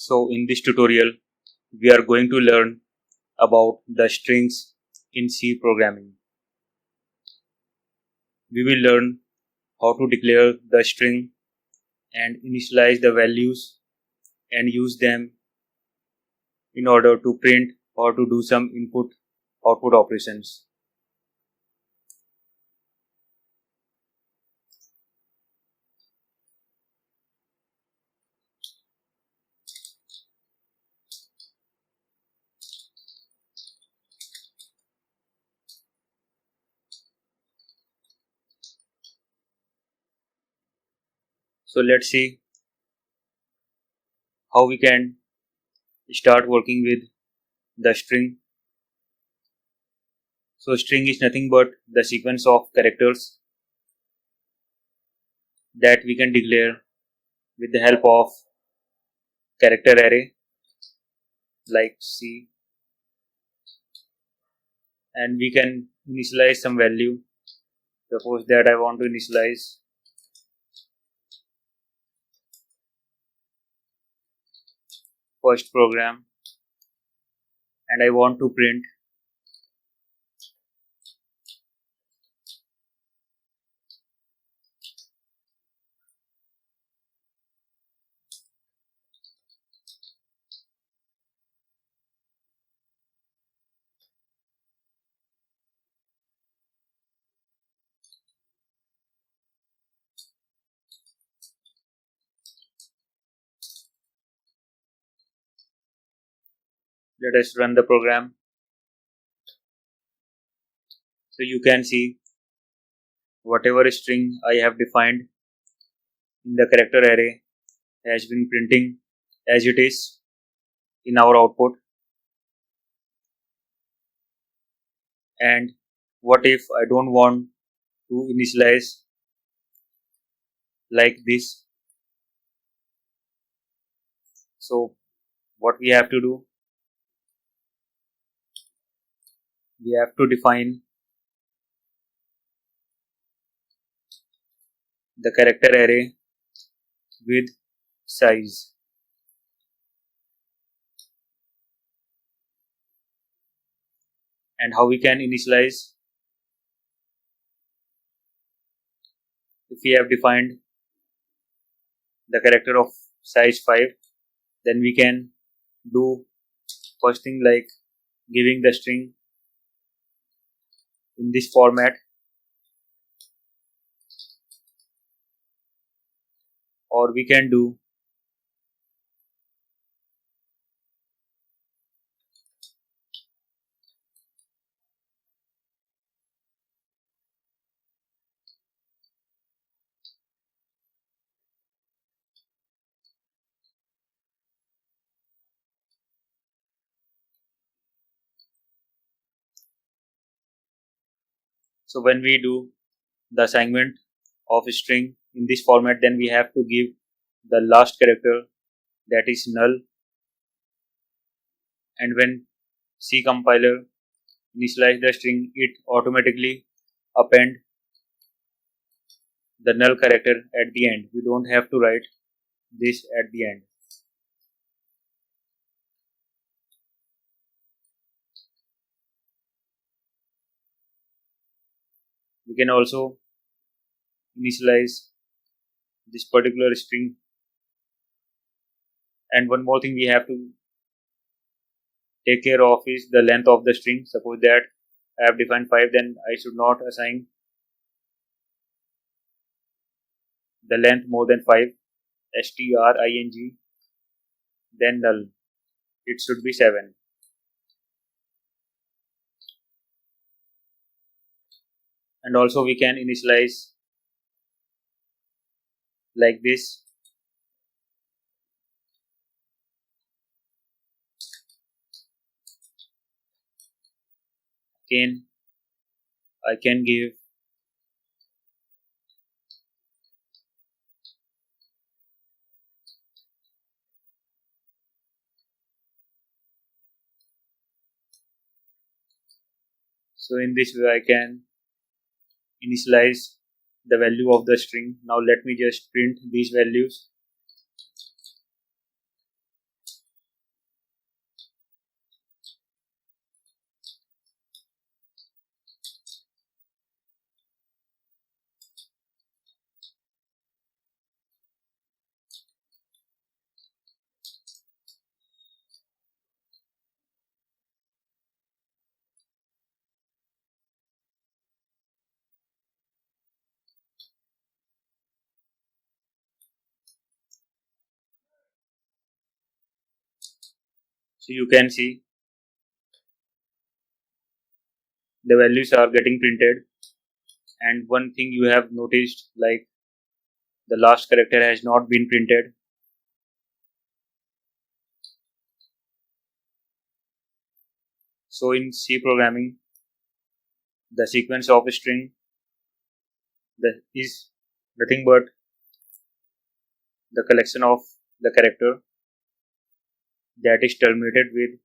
So in this tutorial, we are going to learn about the strings in C programming. We will learn how to declare the string and initialize the values and use them in order to print or to do some input-output operations. So let's see how we can start working with the string. So string is nothing but the sequence of characters that we can declare with the help of character array like C, and we can initialize some value. Suppose that I want to initialize first program and I want to print let us run the program. So you can see whatever string I have defined in the character array has been printing as it is in our output. And what if I don't want to initialize like this? So what we have to do, we have to define the character array with size. And how we can initialize? If we have defined the character of size 5, then we can do first thing like giving the string in this format, or we can do so when we do the assignment of a string in this format, then we have to give the last character, that is null, and when C compiler initialize the string, it automatically append the null character at the end. We don't have to write this at the end. We can also initialize this particular string. And one more thing we have to take care of is the length of the string. Suppose that I have defined 5, then I should not assign the length more than 5, string, then null, it should be 7. And also we can initialize like this. Again, I can give so in this way I can initialize the value of the string. Now let me just print these values. So you can see the values are getting printed, and one thing you have noticed, like the last character has not been printed. So in C programming, the sequence of a string is nothing but the collection of the character that is terminated with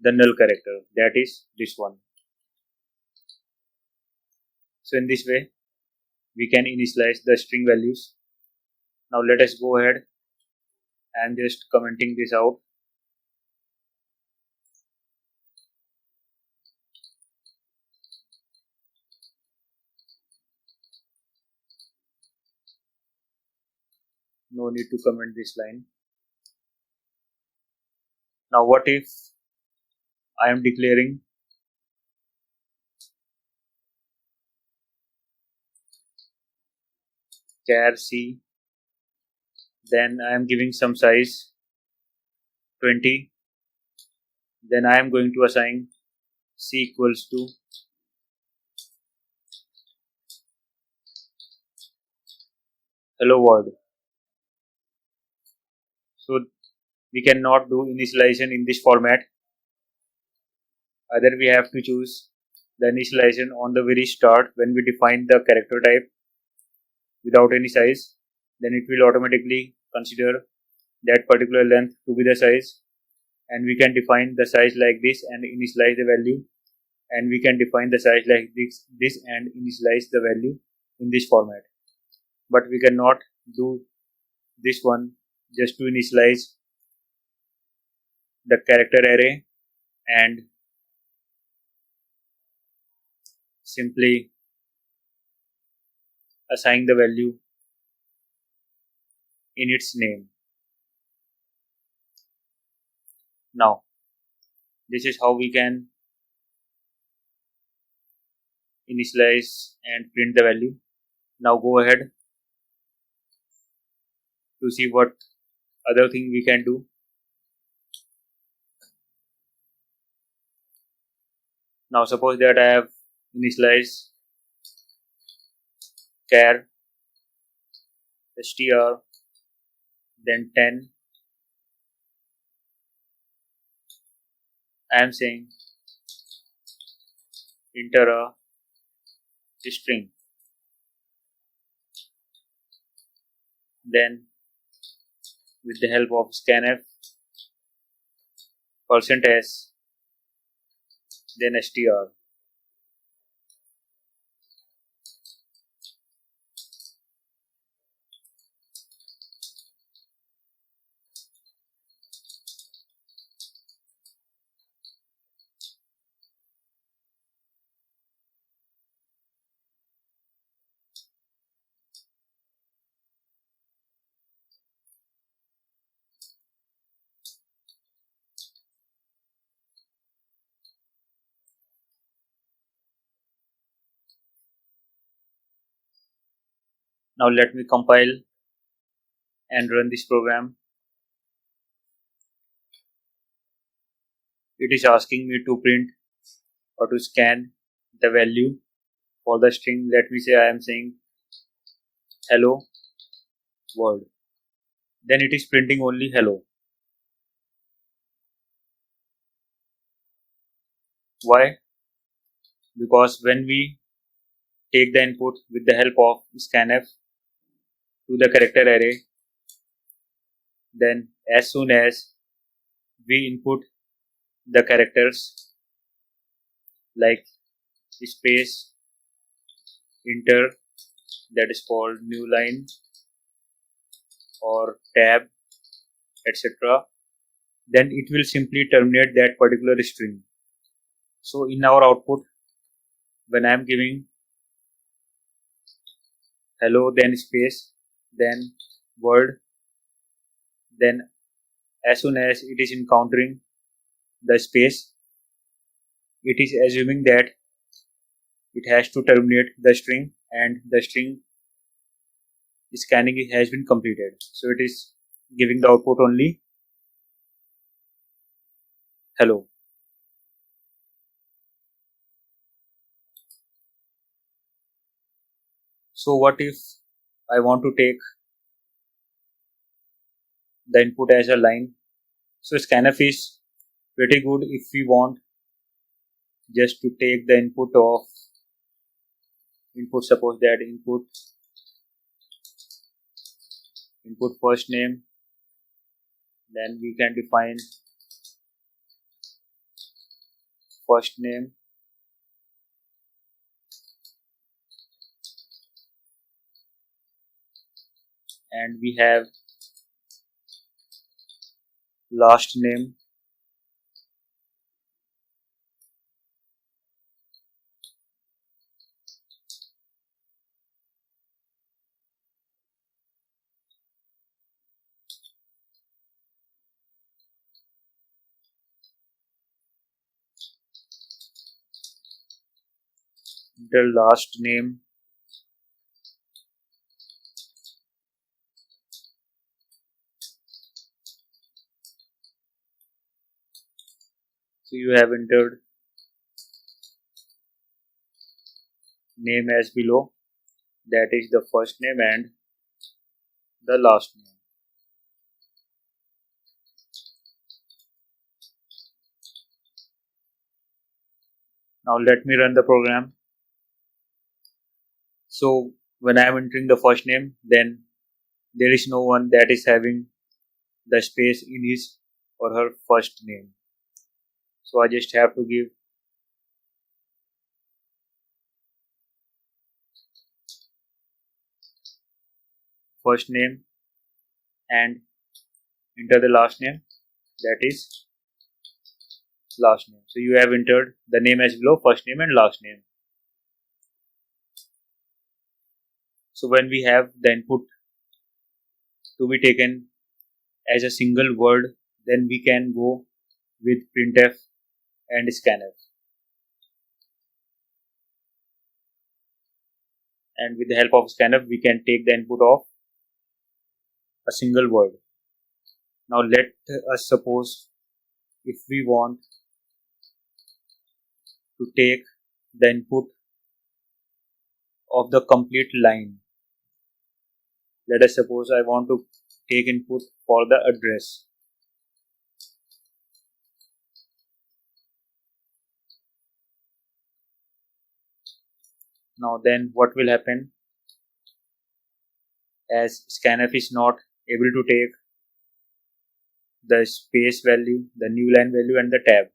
the null character, that is this one. So in this way we can initialize the string values. Now let us go ahead and just commenting this out. No need to comment this line. Now what if I am declaring char C, then I am giving some size 20, then I am going to assign C equals to hello world. So we cannot do initialization in this format. Either we have to choose the initialization on the very start when we define the character type without any size, then it will automatically consider that particular length to be the size, and we can define the size like this and initialize the value, and we can define the size like this and initialize the value in this format. But we cannot do this one just to initialize the character array and simply assign the value in its name. Now this is how we can initialize and print the value. Now go ahead to see what other thing we can do. Now suppose that I have initialized char str, then 10. I am saying enter a string. Then with the help of scanf %s, then str. Now let me compile and run this program. It is asking me to print or to scan the value for the string. Let me say I am saying hello world. Then it is printing only hello. Why? Because when we take the input with the help of scanf to the character array, then as soon as we input the characters like space, enter, that is called new line or tab, etc., then it will simply terminate that particular string. So in our output, when I am giving hello, then space, then world, then as soon as it is encountering the space, it is assuming that it has to terminate the string, and the string scanning has been completed. So it is giving the output only hello. So what if I want to take the input as a line? So scanf is pretty good if we want just to take the input of input. Suppose that input first name, then we can define first name, and we have last name, the last name, so you have entered name as below, that is the first name and the last name. Now let me run the program. So when I am entering the first name, then there is no one that is having the space in his or her first name. So I just have to give first name and enter the last name, that is last name. So you have entered the name as below, first name and last name. So when we have the input to be taken as a single word, then we can go with printf and scanf. And with the help of scanf, we can take the input of a single word. Now let us suppose if we want to take the input of the complete line. Let us suppose I want to take input for the address. Now then what will happen, as scanf is not able to take the space value, the new line value and the tab,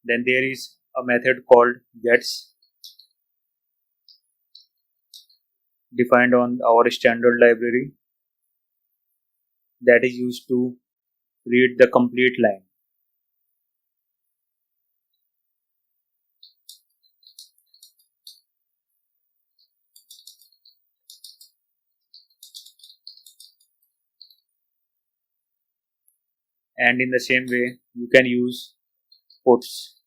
then there is a method called gets defined on our standard library that is used to read the complete line. And in the same way you can use puts.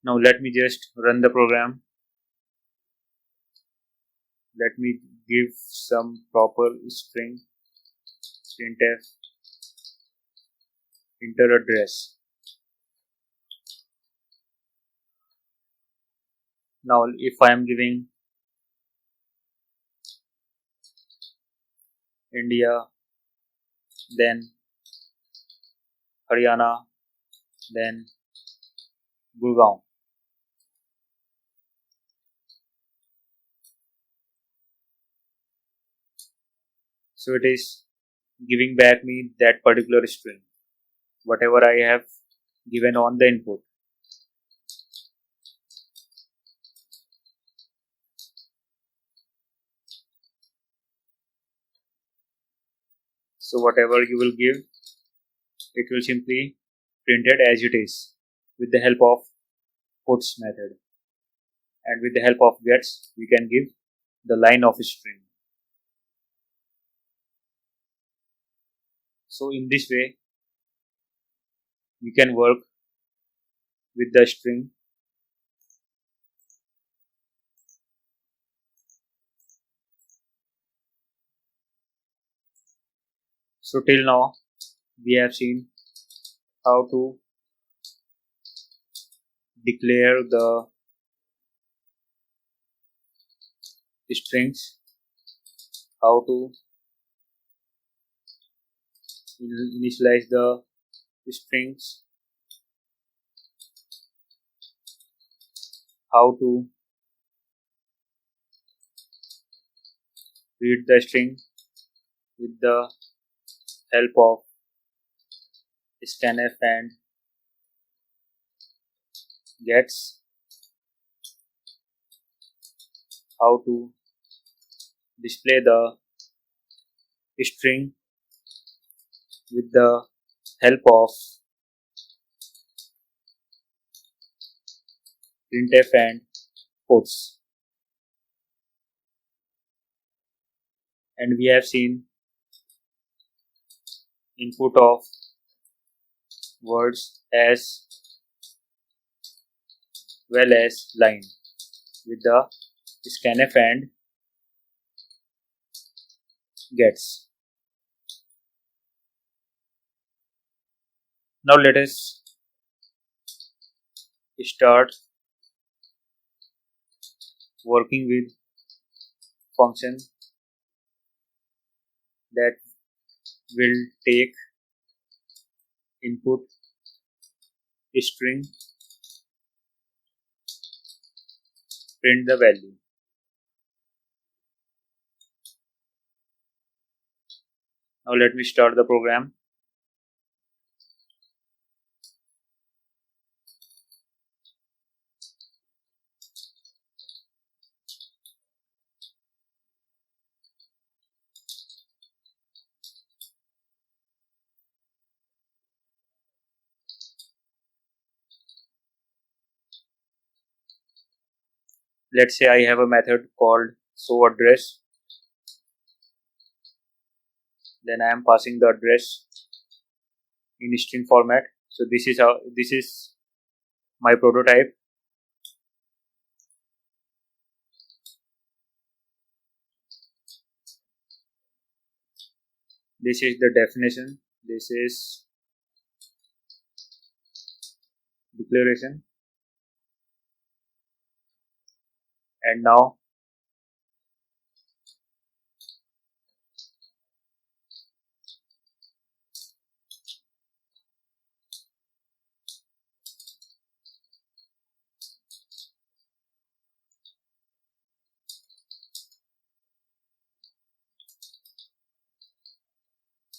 Now let me just run the program. Let me give some proper string printf enter address. Now if I am giving India, then Haryana, then Gurgaon. So it is giving back me that particular string, whatever I have given on the input. So whatever you will give, it will simply print it as it is with the help of puts method. And with the help of gets, we can give the line of string. So in this way, we can work with the string So till now we have seen how to declare the strings, how to initialize the strings, how to read the string with the help of scanf and gets, how to display the string with the help of printf and quotes. And we have seen input of words as well as line with the scanf and gets. Now let us start working with function that will take input string, print the value. Now let me start the program. Let's say I have a method called showAddress. Then I am passing the address in string format. So this is my prototype. This is the definition. This is declaration. And now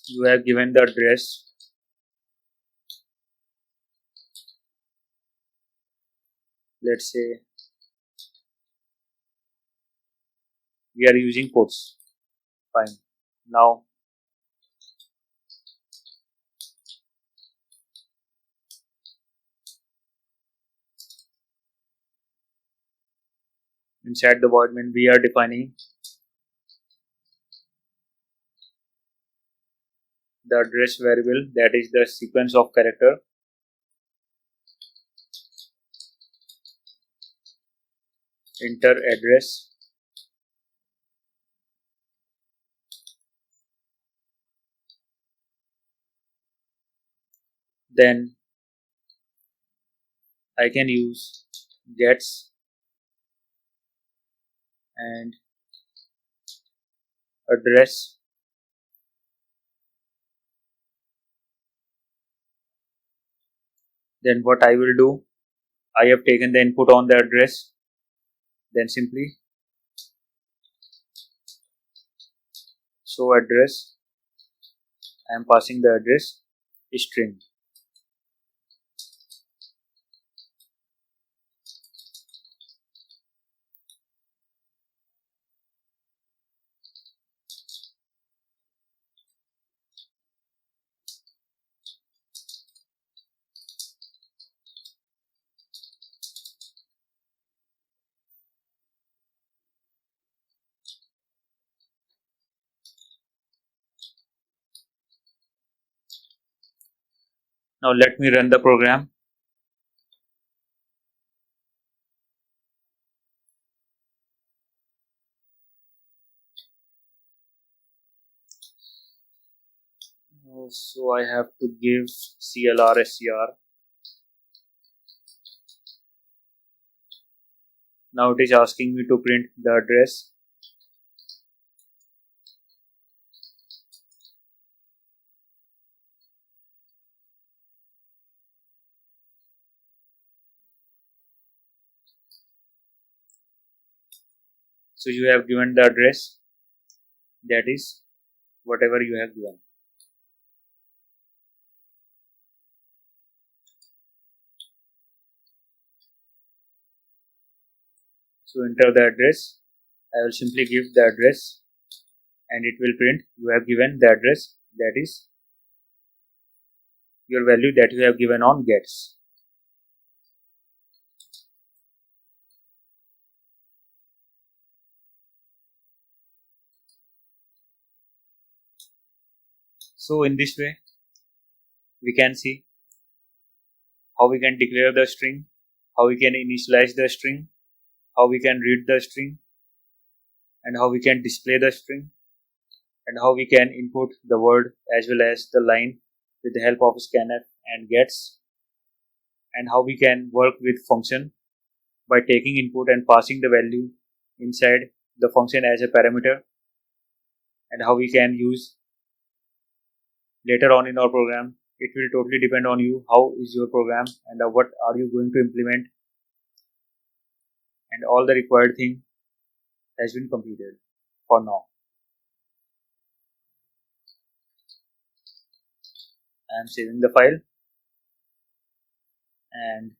you have given the address. Let's say we are using quotes. Fine. Now inside the void main we are defining the address variable, that is the sequence of character. Enter address. Then I can use gets and address. Then what I will do, I have taken the input on the address. Then simply show address. I am passing the address string. Now let me run the program. So I have to give CLR SCR. Now it is asking me to print the address. So you have given the address, that is whatever you have given. So enter the address. I will simply give the address and it will print you have given the address, that is your value that you have given on gets. So in this way we can see how we can declare the string, how we can initialize the string, how we can read the string, and how we can display the string, and how we can input the word as well as the line with the help of scanf and gets, and how we can work with function by taking input and passing the value inside the function as a parameter, and how we can use later on in our program. It will totally depend on you, how is your program and what are you going to implement, and all the required thing has been completed for now. I am saving the file and